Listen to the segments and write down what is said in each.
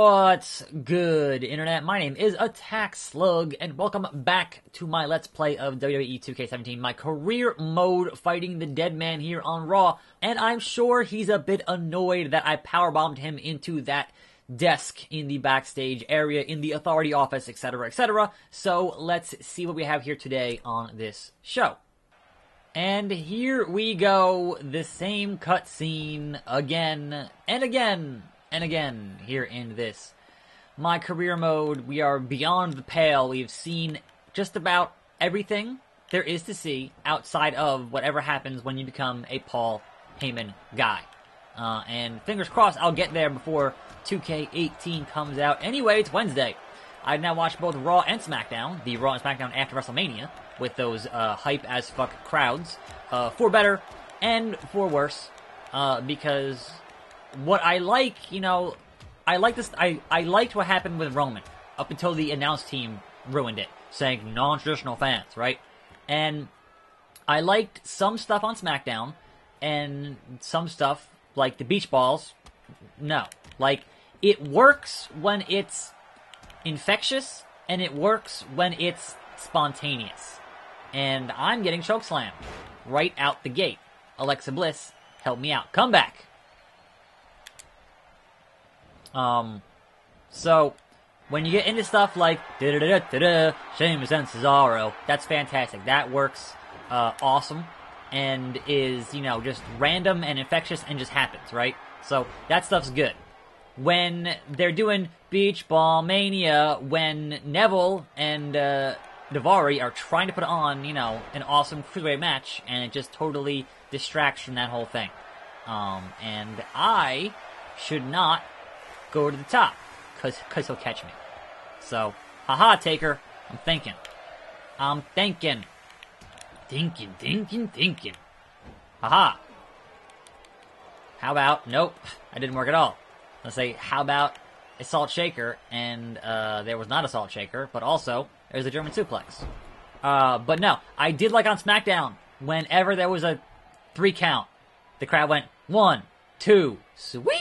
What's good, Internet? My name is Attack Slug, and welcome back to my Let's Play of WWE 2K17, my career mode fighting the dead man here on Raw, and I'm sure he's a bit annoyed that I powerbombed him into that desk in the backstage area, in the authority office, etc., etc., so let's see what we have here today on this show. And here we go, the same cutscene again and again and again here in this. My career mode, we are beyond the pale. We've seen just about everything there is to see outside of whatever happens when you become a Paul Heyman guy. And fingers crossed I'll get there before 2K18 comes out. Anyway, it's Wednesday. I've now watched both Raw and SmackDown, the Raw and SmackDown after WrestleMania, with those hype as fuck crowds, for better and for worse, because what I like, I like this. I liked what happened with Roman up until the announce team ruined it, saying non-traditional fans, right? And I liked some stuff on SmackDown, and some stuff like the beach balls. No, like it works when it's infectious, and it works when it's spontaneous. And I'm getting chokeslammed right out the gate. Alexa Bliss, help me out. Come back. So, when you get into stuff like Sheamus and Cesaro, that's fantastic. That works, awesome, and is, just random and infectious and just happens, right? So, that stuff's good. When they're doing Beach Ball Mania, when Neville and, Daivari are trying to put on, an awesome cruiserweight match, and it just totally distracts from that whole thing. And I should not go to the top, cause he'll catch me. So, haha, Taker, I'm thinking. Thinking. Haha. How about, nope, that didn't work at all. Let's say, how about a Salt Shaker, and there was not a Salt Shaker, but also, there's a German suplex. But no, I did like on SmackDown, whenever there was a 3 count, the crowd went, 1, 2, sweet!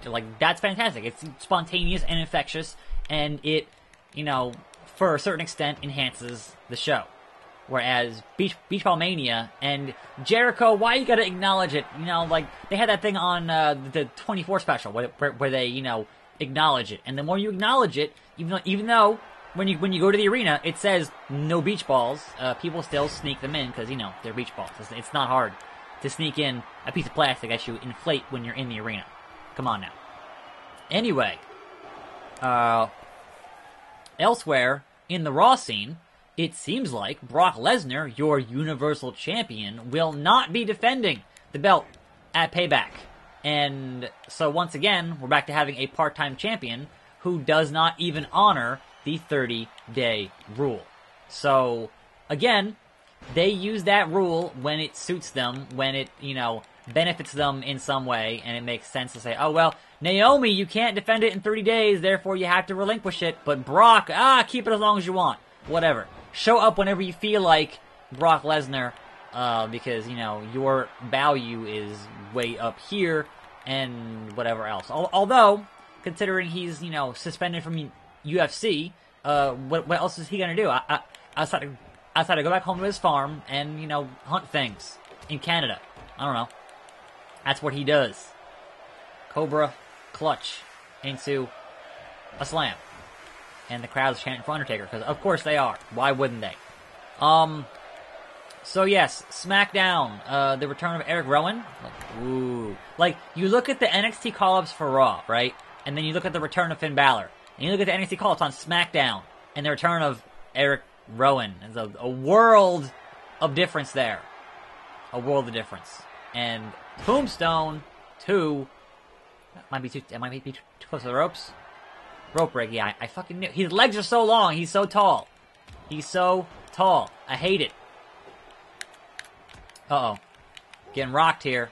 Like, that's fantastic. It's spontaneous and infectious, and it, for a certain extent, enhances the show. Whereas Beach Ball Mania and Jericho, why you gotta acknowledge it? Like, they had that thing on the 24 special, where they, acknowledge it. And the more you acknowledge it, even though when you go to the arena, it says no beach balls, people still sneak them in, because, they're beach balls. It's not hard to sneak in a piece of plastic that you inflate when you're in the arena. Come on now. Anyway, elsewhere in the Raw scene, it seems like Brock Lesnar, your Universal Champion, will not be defending the belt at Payback. And so once again, we're back to having a part-time champion who does not even honor the 30-day rule. So, again, they use that rule when it suits them, when it, benefits them in some way, and it makes sense to say, oh, well, Naomi, you can't defend it in 30 days, therefore you have to relinquish it, but Brock, keep it as long as you want. Whatever. Show up whenever you feel like Brock Lesnar, because, your value is way up here, and whatever else. Although, considering he's, suspended from UFC, what else is he gonna do? Outside to go back home to his farm and, hunt things in Canada. I don't know. That's what he does. Cobra clutch into a slam. And the crowd's chanting for Undertaker, because of course they are. Why wouldn't they? So yes, SmackDown, the return of Eric Rowan. Ooh. Like, you look at the NXT call-ups for Raw, right? And then you look at the return of Finn Balor. And you look at the NXT call-ups on SmackDown, and the return of Eric Rowan. There's a world of difference there. A world of difference. And Tombstone 2 might be too close to the ropes. Rope break, yeah, I fucking knew. His legs are so long, he's so tall. He's so tall. I hate it. Uh-oh. Getting rocked here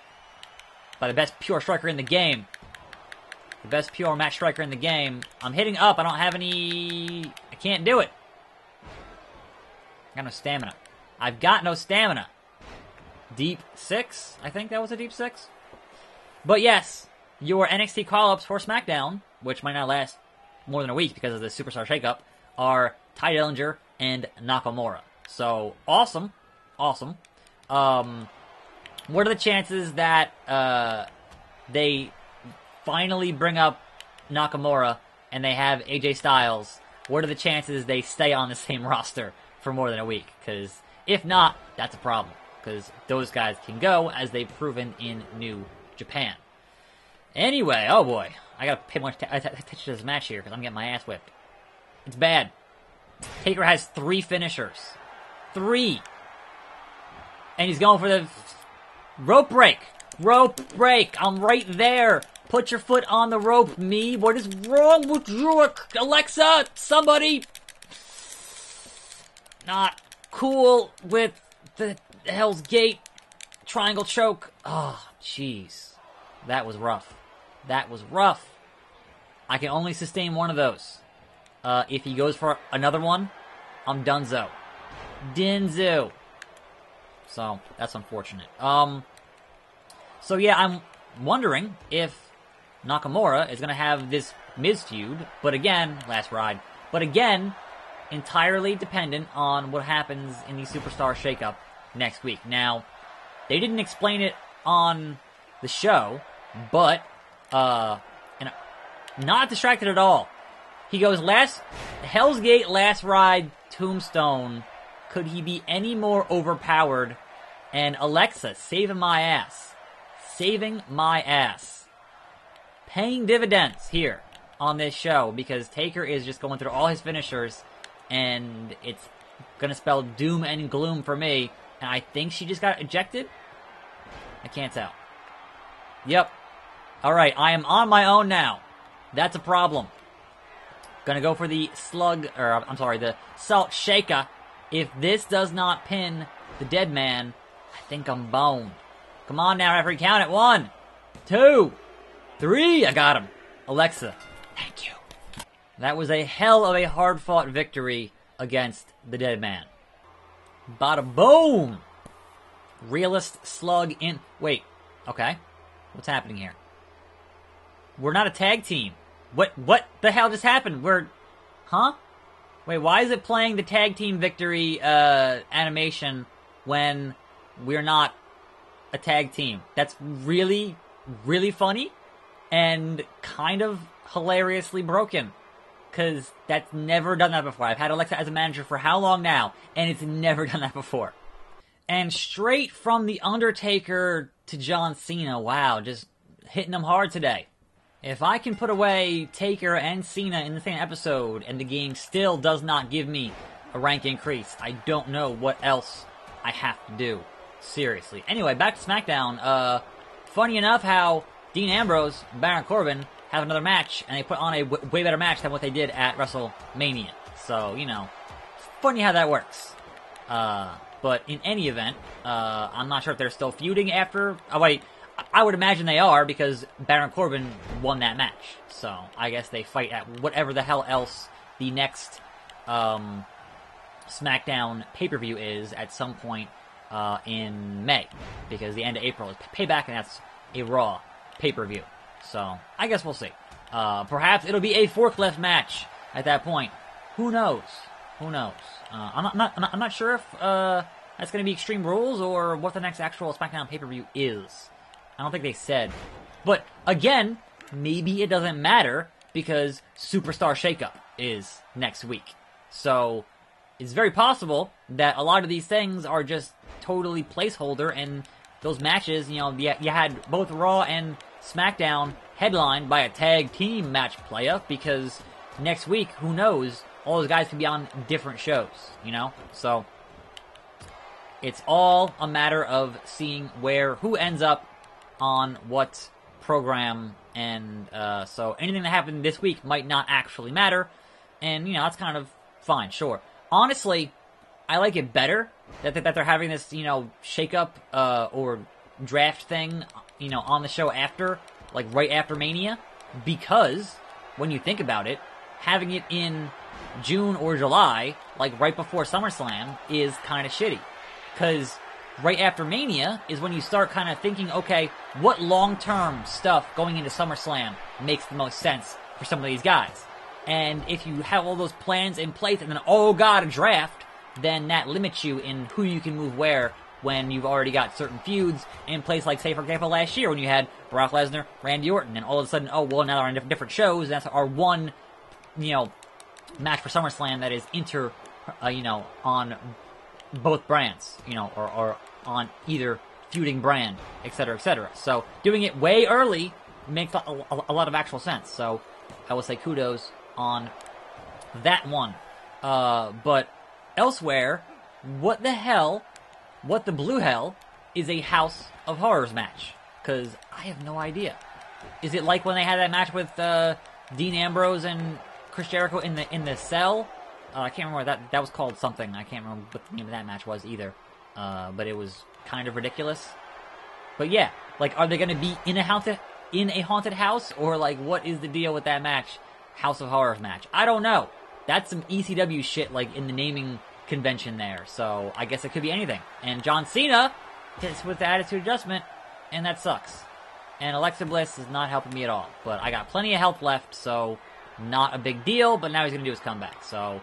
by the best pure striker in the game. The best pure match striker in the game. I'm hitting up, I don't have any... I can't do it. I got no stamina. I've got no stamina. Deep 6? I think that was a deep 6. But yes, your NXT call-ups for SmackDown which might not last more than a week because of the Superstar Shakeup, are Ty Dillinger and Nakamura. So, awesome. Awesome. What are the chances that they finally bring up Nakamura and they have AJ Styles? What are the chances they stay on the same roster for more than a week? Because if not, that's a problem. Because those guys can go, as they've proven in New Japan. Anyway, oh boy. I gotta pay more attention to this match here, because I'm getting my ass whipped. It's bad. Taker has 3 finishers. 3! And he's going for the rope break. Rope break. I'm right there. Put your foot on the rope, me. What is wrong with you? Alexa, somebody. Not cool with the Hell's Gate triangle choke. Oh, jeez. That was rough. That was rough. I can only sustain one of those. If he goes for another one, I'm donezo. Dinzo. So, that's unfortunate. So yeah, I'm wondering if Nakamura is going to have this Miz feud, but again, last ride, but again, entirely dependent on what happens in the Superstar Shakeup next week. Now, they didn't explain it on the show, but, and not distracted at all. He goes, Hell's Gate, last ride, Tombstone. Could he be any more overpowered? And Alexa, saving my ass. Saving my ass. Paying dividends here on this show, because Taker is just going through all his finishers, and it's gonna spell doom and gloom for me. And I think she just got ejected? I can't tell. Yep. Alright, I am on my own now. That's a problem. Gonna go for the the Salt Shaker. If this does not pin the dead man, I think I'm boned. Come on now, referee, count it. 1, 2, 3. I got him. Alexa, thank you. That was a hell of a hard-fought victory against the dead man. Bada boom! Realist slug in. Wait, okay. What's happening here? We're not a tag team. What the hell just happened? Huh? Wait, why is it playing the tag team victory animation when we're not a tag team? That's really, really funny and kind of hilariously broken. Because that's never done that before. I've had Alexa as a manager for how long now, and it's never done that before. And straight from The Undertaker to John Cena, wow, just hitting them hard today. If I can put away Taker and Cena in the same episode, and the game still does not give me a rank increase, I don't know what else I have to do. Seriously. Anyway, back to SmackDown. Funny enough how Dean Ambrose and Baron Corbin have another match, and they put on a way better match than what they did at WrestleMania. So, you know, funny how that works. But in any event, I'm not sure if they're still feuding after. Oh, wait. I would imagine they are, because Baron Corbin won that match. So, I guess they fight at whatever the hell else the next SmackDown pay-per-view is at some point in May. Because the end of April is Payback, and that's a Raw pay-per-view. So, I guess we'll see. Perhaps it'll be a forklift match at that point. Who knows? Who knows? I'm not sure if that's going to be Extreme Rules or what the next actual SmackDown pay-per-view is. I don't think they said. But, again, maybe it doesn't matter because Superstar Shakeup is next week. So, it's very possible that a lot of these things are just totally placeholder, and those matches, you know, you had both Raw and SmackDown headlined by a tag team match playa, because next week, who knows, all those guys could be on different shows, you know? So, it's all a matter of seeing who ends up on what program, and so anything that happened this week might not actually matter, and, you know, that's kind of fine, sure. Honestly, I like it better that they're having this, you know, shake-up or draft thing, you know, on the show after, like right after Mania, because when you think about it, having it in June or July, like right before SummerSlam, is kind of shitty. Because right after Mania is when you start kind of thinking, okay, what long-term stuff going into SummerSlam makes the most sense for some of these guys. And if you have all those plans in place and then, oh god, a draft, then that limits you in who you can move where when you've already got certain feuds in place, like, say, for example, last year when you had Brock Lesnar, Randy Orton, and all of a sudden, oh, well, now they're on different shows, and that's our one, match for SummerSlam that is on both brands, or on either feuding brand, etc., etc. So doing it way early makes a lot of actual sense. So I will say kudos on that one. But elsewhere, what the blue hell is a House of Horrors match? Because I have no idea. Is it like when they had that match with Dean Ambrose and Chris Jericho in the cell? I can't remember that was called something. I can't remember what the name of that match was either. But it was kind of ridiculous. But yeah, like, are they going to be in a haunted house, or like, what is the deal with that match? House of Horrors match. I don't know. That's some ECW shit, like, in the naming convention there. So I guess it could be anything. And John Cena hits with the attitude adjustment, and that sucks. And Alexa Bliss is not helping me at all. But I got plenty of health left, so not a big deal. But now he's going to do his comeback. So,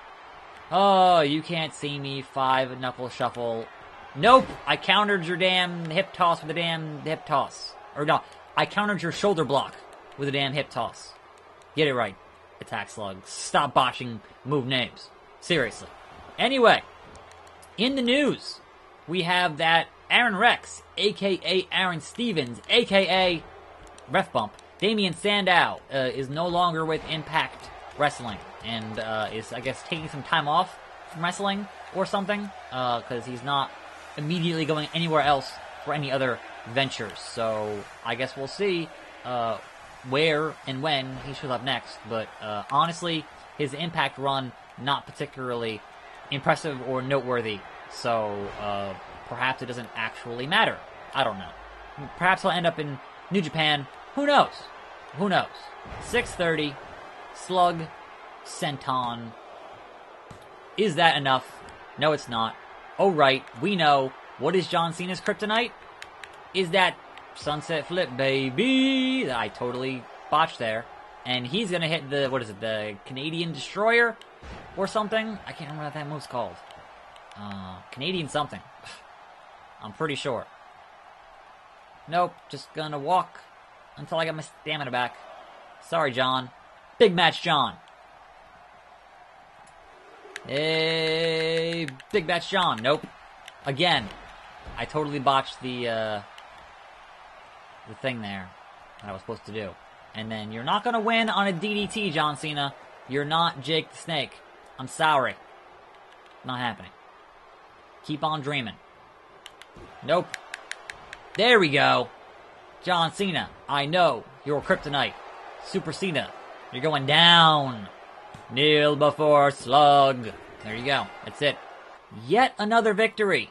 oh, you can't see me. 5 knuckle shuffle. Nope, I countered your damn hip toss with a damn hip toss. Or no, I countered your shoulder block with a damn hip toss. Get it right, Attack Slug. Stop botching move names. Seriously. Anyway, in the news, we have that Aaron Rex, a.k.a. Aaron Stevens, a.k.a. Ref Bump, Damian Sandow, is no longer with Impact Wrestling, and is, I guess, taking some time off from wrestling or something, because he's not immediately going anywhere else for any other ventures. So I guess we'll see where and when he shows up next. But honestly, his Impact run, not particularly impressive or noteworthy. So perhaps it doesn't actually matter. I don't know. Perhaps he'll end up in New Japan. Who knows? Who knows? 6:30, Slug, Senton. Is that enough? No, it's not. Oh, right, we know. What is John Cena's kryptonite? Is that sunset flip, baby, that I totally botched there. And he's gonna hit the Canadian Destroyer? Or something? I can't remember what that move's called. Canadian something. I'm pretty sure. Nope, just gonna walk until I get my stamina back. Sorry, John. Big match, John. Hey, Big Match John. Nope. Again, I totally botched the thing there that I was supposed to do. And then you're not gonna win on a DDT, John Cena. You're not Jake the Snake. I'm sorry. Not happening. Keep on dreaming. Nope. There we go. John Cena, I know you're kryptonite. Super Cena, you're going down. Kneel before Slug. There you go. That's it. Yet another victory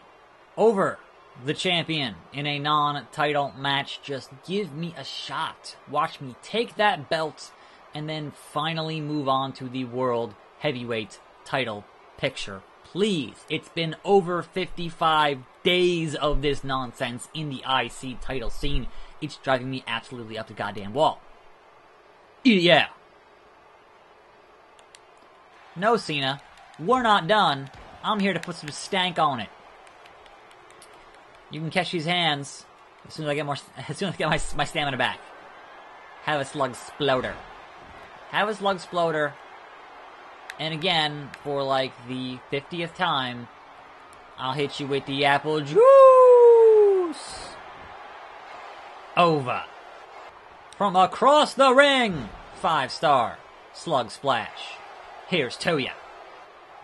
over the champion in a non-title match. Just give me a shot. Watch me take that belt and then finally move on to the World Heavyweight title picture. Please. It's been over 55 days of this nonsense in the IC title scene. It's driving me absolutely up the goddamn wall. Yeah. No, Cena. We're not done. I'm here to put some stank on it. You can catch these hands as soon as I get my stamina back. Have a Slug Sploder. Have a Slug Sploder. And again, for like the 50th time, I'll hit you with the apple juice. Over. From across the ring, 5-star Slug Splash. Here's to ya.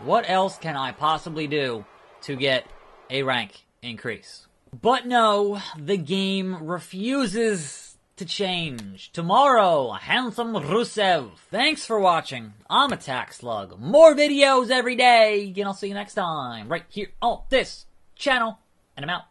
What else can I possibly do to get a rank increase? But no, the game refuses to change. Tomorrow, Handsome Rusev. Thanks for watching. I'm Attack Slug. More videos every day, and I'll see you next time, right here on this channel. And I'm out.